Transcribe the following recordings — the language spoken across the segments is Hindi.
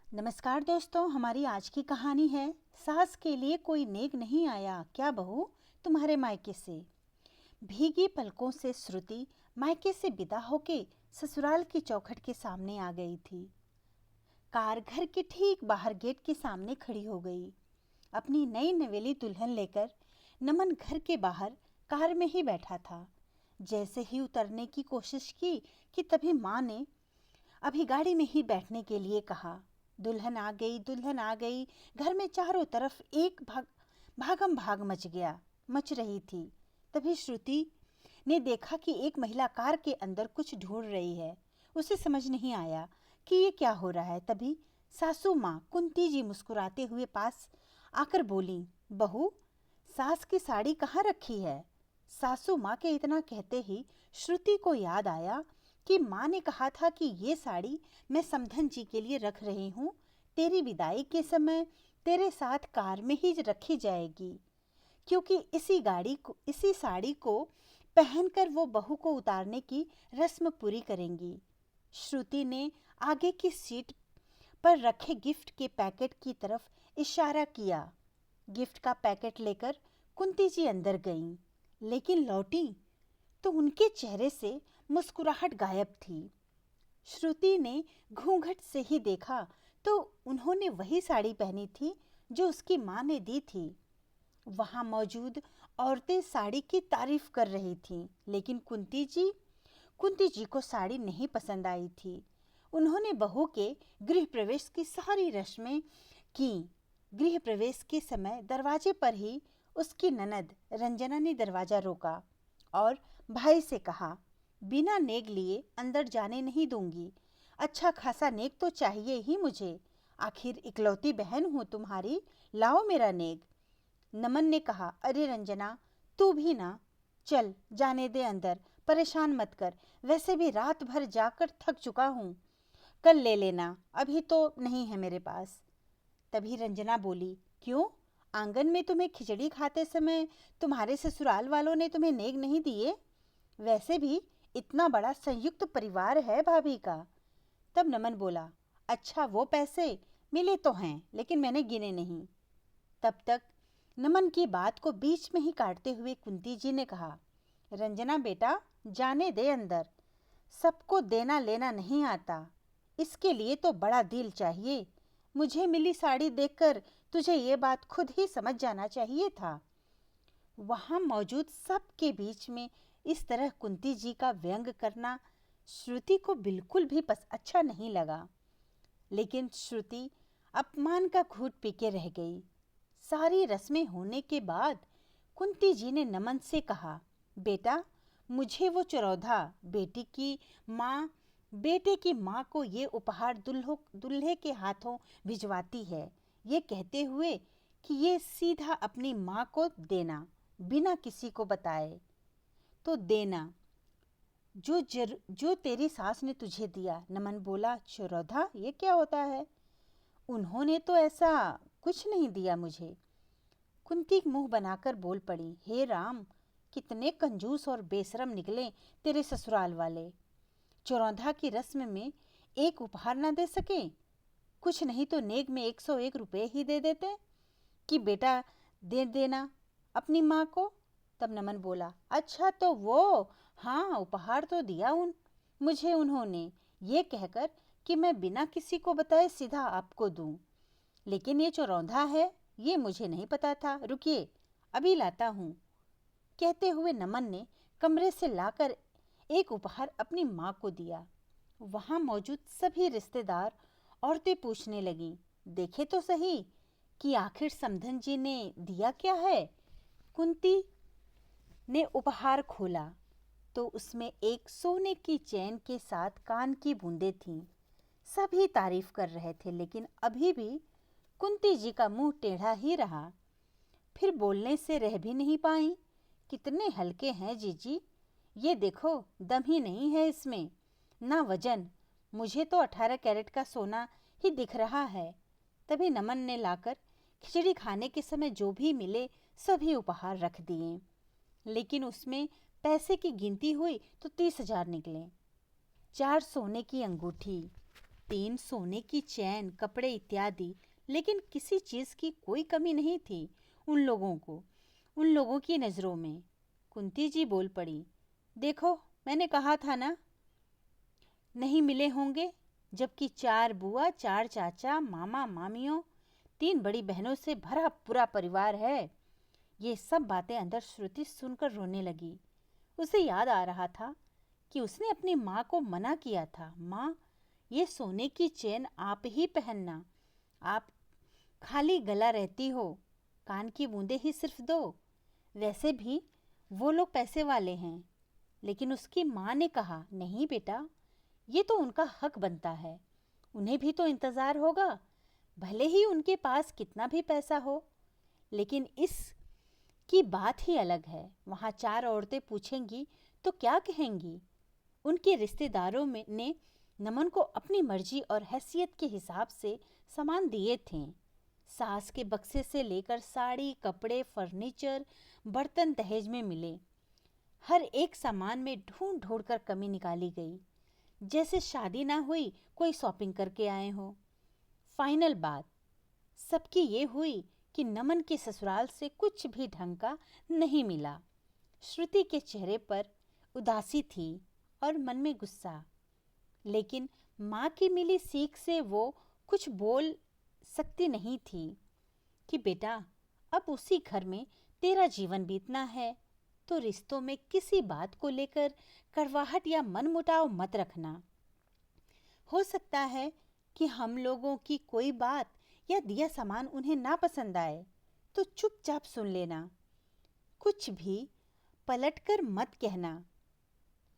नमस्कार दोस्तों, हमारी आज की कहानी है सास के लिए कोई नेक नहीं आया क्या बहू तुम्हारे मायके से। भीगी पलकों से श्रुति मायके से विदा होके ससुराल की चौखट के सामने आ गई थी। कार घर के ठीक बाहर गेट के सामने खड़ी हो गई। अपनी नई नवेली दुल्हन लेकर नमन घर के बाहर कार में ही बैठा था। जैसे ही उतरने की कोशिश की कि तभी माँ ने अभी गाड़ी में ही बैठने के लिए कहा। दुल्हन आ गई, दुल्हन आ गई। घर में चारों तरफ एक भागम भाग मच रही थी। तभी श्रुति ने देखा कि एक महिला कार के अंदर कुछ ढूंढ रही है। उसे समझ नहीं आया कि ये क्या हो रहा है। तभी सासू माँ कुंती जी मुस्कुराते हुए पास आकर बोली, बहू सास की साड़ी कहाँ रखी है। सासू माँ के इतना कहते ही श्रुति को याद आया कि माँ ने कहा था कि ये साड़ी मैं समधन जी के लिए रख रही हूँ, तेरी विदाई के समय तेरे साथ कार में ही रखी जाएगी, क्योंकि इसी साड़ी को पहनकर वो बहू को उतारने की रस्म पूरी करेंगी। श्रुति ने आगे की सीट पर रखे गिफ्ट के पैकेट की तरफ इशारा किया। गिफ्ट का पैकेट लेकर कुंती जी अंदर गईं, लेकिन लौटी तो उनके चेहरे से मुस्कुराहट गायब थी। श्रुति ने घूंघट से ही देखा तो उन्होंने वही साड़ी पहनी थी जो उसकी माँ ने दी थी। वहां मौजूद औरतें साड़ी की तारीफ कर रही थीं, लेकिन कुंती जी को साड़ी नहीं पसंद आई थी। उन्होंने बहू के गृह प्रवेश की सारी रस्में की। गृह प्रवेश के समय दरवाजे पर ही उसकी ननद रंजना ने दरवाजा रोका और भाई से कहा, बिना नेग लिए अंदर जाने नहीं दूंगी। अच्छा खासा नेग तो चाहिए ही मुझे, आखिर इकलौती बहन हूँ तुम्हारी, लाओ मेरा नेग। नमन ने कहा, अरे रंजना तू भी ना, चल जाने दे अंदर, परेशान मत कर, वैसे भी रात भर जाकर थक चुका हूँ, कल ले लेना, अभी तो नहीं है मेरे पास। तभी रंजना बोली, क्यों, आंगन में तुम्हें खिचड़ी खाते समय तुम्हारे ससुराल वालों ने तुम्हें नेग नहीं दिए? वैसे भी इतना बड़ा संयुक्त परिवार है भाभी का। तब नमन बोला, अच्छा वो पैसे मिले तो हैं, लेकिन मैंने गिने नहीं। तब तक नमन की बात को बीच में ही काटते हुए कुंती जी ने कहा, रंजना बेटा जाने दे अंदर, सबको देना लेना नहीं आता, इसके लिए तो बड़ा दिल चाहिए। मुझे मिली साड़ी देखकर तुझे ये बात खुद ही समझ जाना चाहिए था। वहां मौजूद सबके बीच में इस तरह कुंती जी का व्यंग करना श्रुति को बिल्कुल भी अच्छा नहीं लगा। लेकिन श्रुति अपमान का घूंट पी के रह गई। सारी रस्में होने के बाद कुंती जी ने नमन से कहा, बेटा मुझे वो चरौधा बेटे की माँ को ये उपहार दुल्हे के हाथों भिजवाती है, ये कहते हुए कि ये सीधा अपनी माँ को देना, बिना किसी को बताए तो देना, जो तेरी सास ने तुझे दिया। नमन बोला, चरौधा ये क्या होता है? उन्होंने तो ऐसा कुछ नहीं दिया मुझे। कुंती मुंह बनाकर बोल पड़ी, हे राम, कितने कंजूस और बेशरम निकले तेरे ससुराल वाले। चौराधा की रस्म में एक उपहार ना दे सके, कुछ नहीं तो नेग में 101 रुपये ही दे देते कि बेटा दे देना अपनी माँ को। तब नमन बोला, अच्छा तो वो, हाँ उपहार तो दिया मुझे उन्होंने, ये कहकर कि मैं बिना किसी को बताए सीधा आपको दूं। लेकिन ये चौरौंधा है ये मुझे नहीं पता था, रुकिए अभी लाता हूँ। कहते हुए नमन ने कमरे से लाकर एक उपहार अपनी माँ को दिया। वहां मौजूद सभी रिश्तेदार औरतें पूछने लगीं, देखे तो सही कि आखिर समधन जी ने दिया क्या है। कुंती ने उपहार खोला तो उसमें एक सोने की चैन के साथ कान की बूंदें थीं। सभी तारीफ कर रहे थे, लेकिन अभी भी कुंती जी का मुंह टेढ़ा ही रहा। फिर बोलने से रह भी नहीं पाई, कितने हल्के हैं जीजी, ये देखो दम ही नहीं है इसमें, ना वजन, मुझे तो 18 कैरेट का सोना ही दिख रहा है। तभी नमन ने लाकर खिचड़ी खाने के समय जो भी मिले सभी उपहार रख दिए, लेकिन उसमें पैसे की गिनती हुई तो 30,000 निकले। 4 सोने की अंगूठी, दिन सोने की चैन, कपड़े इत्यादि, लेकिन किसी चीज की कोई कमी नहीं थी उन लोगों की नजरों में। कुंती जी बोल पड़ी, देखो मैंने कहा था ना, नहीं मिले होंगे। जबकि 4 बुआ, 4 चाचा, मामा मामियों, 3 बड़ी बहनों से भरा पूरा परिवार है। ये सब बातें अंदर श्रुति सुनकर रोने लगी। उसे याद आ रहा था कि उसने अपनी माँ को मना किया था, माँ ये सोने की चेन आप ही पहनना, आप खाली गला रहती हो, कान की बूंदें ही सिर्फ दो। वैसे भी वो लोग पैसे वाले हैं। लेकिन उसकी माँ ने कहा, नहीं बेटा, ये तो उनका हक बनता है, उन्हें भी तो इंतज़ार होगा, भले ही उनके पास कितना भी पैसा हो। लेकिन इस की बात ही अलग है। वहाँ 4 औरतें पूछेंगी तो क्या कहेंगी? उनके रिश्तेदारों में ने नमन को अपनी मर्जी और हैसियत के हिसाब से सामान दिए थे। सास के बक्से से लेकर साड़ी, कपड़े, फर्नीचर, बर्तन दहेज में मिले। हर एक सामान में ढूंढ ढूंढ कर कमी निकाली गई, जैसे शादी ना हुई, कोई शॉपिंग करके आए हो। फाइनल बात सबकी ये हुई कि नमन के ससुराल से कुछ भी ढंग का नहीं मिला। श्रुति के चेहरे पर उदासी थी और मन में गुस्सा। लेकिन माँ की मिली सीख से वो कुछ बोल सकती नहीं थी कि बेटा, अब उसी घर में तेरा जीवन बीतना है, तो रिश्तों में किसी बात को लेकर कड़वाहट या मनमुटाव मत रखना। हो सकता है कि हम लोगों की कोई बात या दिया सामान उन्हें ना पसंद आए, तो चुपचाप सुन लेना, कुछ भी पलटकर मत कहना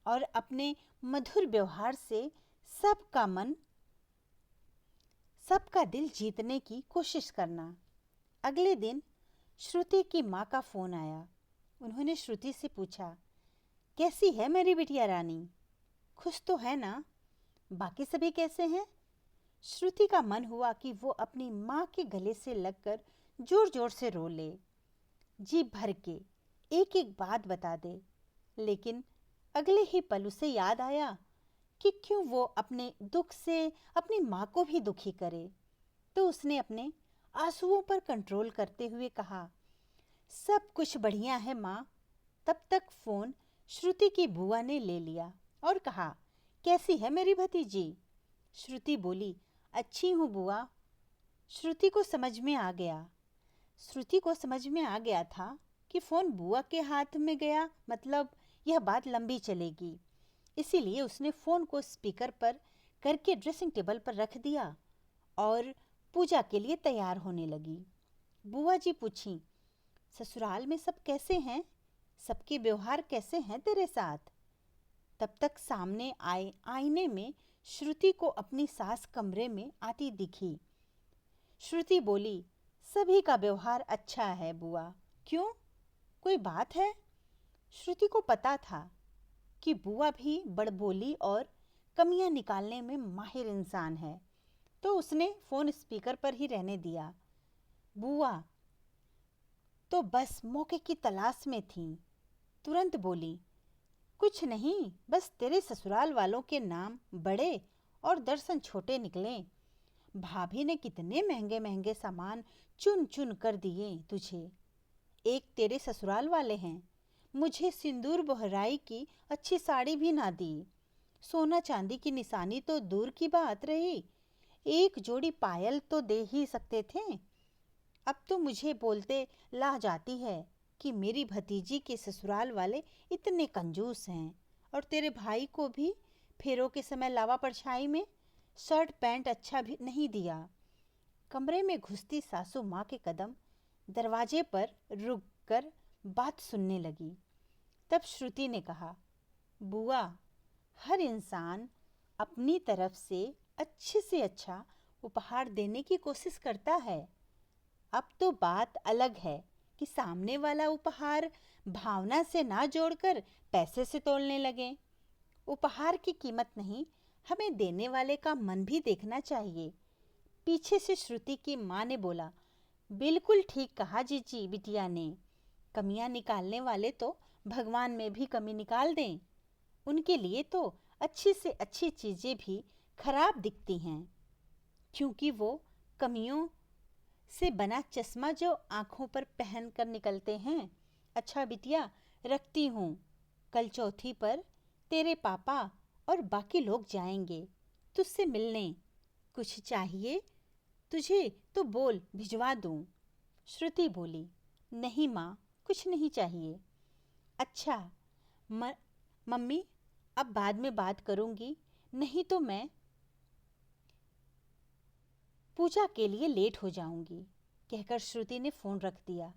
और अपने मधुर व्यवहार से सबका मन, सबका दिल जीतने की कोशिश करना। अगले दिन श्रुति की माँ का फोन आया। उन्होंने श्रुति से पूछा, कैसी है मेरी बिटिया रानी? खुश तो है ना? बाकी सभी कैसे हैं? श्रुति का मन हुआ कि वो अपनी माँ के गले से लगकर जोर जोर से रो ले, जी भर के एक एक बात बता दे। लेकिन अगले ही पल उसे याद आया कि क्यों वो अपने दुख से अपनी माँ को भी दुखी करे। तो उसने अपने आंसुओं पर कंट्रोल करते हुए कहा, सब कुछ बढ़िया है माँ। तब तक फोन श्रुति की बुआ ने ले लिया और कहा, कैसी है मेरी भतीजी? श्रुति बोली, अच्छी हूँ बुआ। श्रुति को समझ में आ गया था कि फोन बुआ के हाथ में गया मतलब यह बात लंबी चलेगी। इसीलिए उसने फोन को स्पीकर पर करके ड्रेसिंग टेबल पर रख दिया और पूजा के लिए तैयार होने लगी। बुआ जी पूछी, ससुराल में सब कैसे हैं? सबके व्यवहार कैसे हैं तेरे साथ? तब तक सामने आए आईने में श्रुति को अपनी सास कमरे में आती दिखी। श्रुति बोली, सभी का व्यवहार अच्छा है बुआ। क्यों, कोई बात है? श्रुति को पता था कि बुआ भी बड़बोली और कमियां निकालने में माहिर इंसान है, तो उसने फोन स्पीकर पर ही रहने दिया। बुआ तो बस मौके की तलाश में थी। तुरंत बोली, कुछ नहीं, बस तेरे ससुराल वालों के नाम बड़े और दर्शन छोटे निकले। भाभी ने कितने महंगे महंगे सामान चुन चुन कर दिए तुझे। एक तेरे ससुराल वाले हैं, मुझे सिंदूर बोहराई की अच्छी साड़ी भी ना दी। सोना चांदी की निशानी तो दूर की बात रही, एक जोड़ी पायल तो दे ही सकते थे। अब तो मुझे बोलते ला जाती है कि मेरी भतीजी के ससुराल वाले इतने कंजूस हैं। और तेरे भाई को भी फेरों के समय लावा परछाई में शर्ट पैंट अच्छा भी नहीं दिया। कमरे में घुसती सासू माँ के कदम दरवाजे पर रुक कर बात सुनने लगी। तब श्रुति ने कहा, बुआ, हर इंसान अपनी तरफ से अच्छा उपहार देने की कोशिश करता है। अब तो बात अलग है कि सामने वाला उपहार भावना से ना जोड़कर पैसे से तोलने लगे। उपहार की कीमत नहीं, हमें देने वाले का मन भी देखना चाहिए। पीछे से श्रुति की माँ ने बोला, बिल्कुल ठीक कहा जीजी बिटिया ने। कमियां निकालने वाले तो भगवान में भी कमी निकाल दें। उनके लिए तो अच्छी से अच्छी चीज़ें भी खराब दिखती हैं, क्योंकि वो कमियों से बना चश्मा जो आँखों पर पहन कर निकलते हैं। अच्छा बिटिया, रखती हूँ। कल चौथी पर तेरे पापा और बाकी लोग जाएंगे तुझसे मिलने। कुछ चाहिए तुझे तो बोल, भिजवा दूँ। श्रुति बोली, नहीं माँ, कुछ नहीं चाहिए। अच्छा मम्मी, अब बाद में बात करूँगी, नहीं तो मैं पूजा के लिए लेट हो जाऊंगी, कहकर श्रुति ने फ़ोन रख दिया।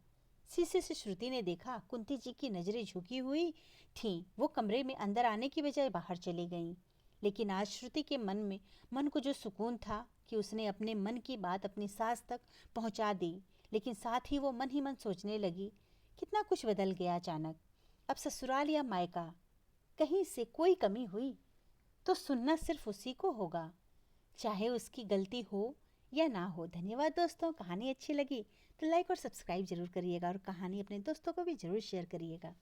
शीशे से श्रुति ने देखा कुंती जी की नज़रें झुकी हुई थीं। वो कमरे में अंदर आने की बजाय बाहर चली गईं। लेकिन आज श्रुति के मन को जो सुकून था कि उसने अपने मन की बात अपनी सास तक पहुंचा दी। लेकिन साथ ही वो मन ही मन सोचने लगी, कितना कुछ बदल गया अचानक। अब ससुराल या मायका, कहीं से कोई कमी हुई तो सुनना सिर्फ उसी को होगा, चाहे उसकी गलती हो या ना हो। धन्यवाद दोस्तों, कहानी अच्छी लगी तो लाइक और सब्सक्राइब जरूर करिएगा और कहानी अपने दोस्तों को भी जरूर शेयर करिएगा।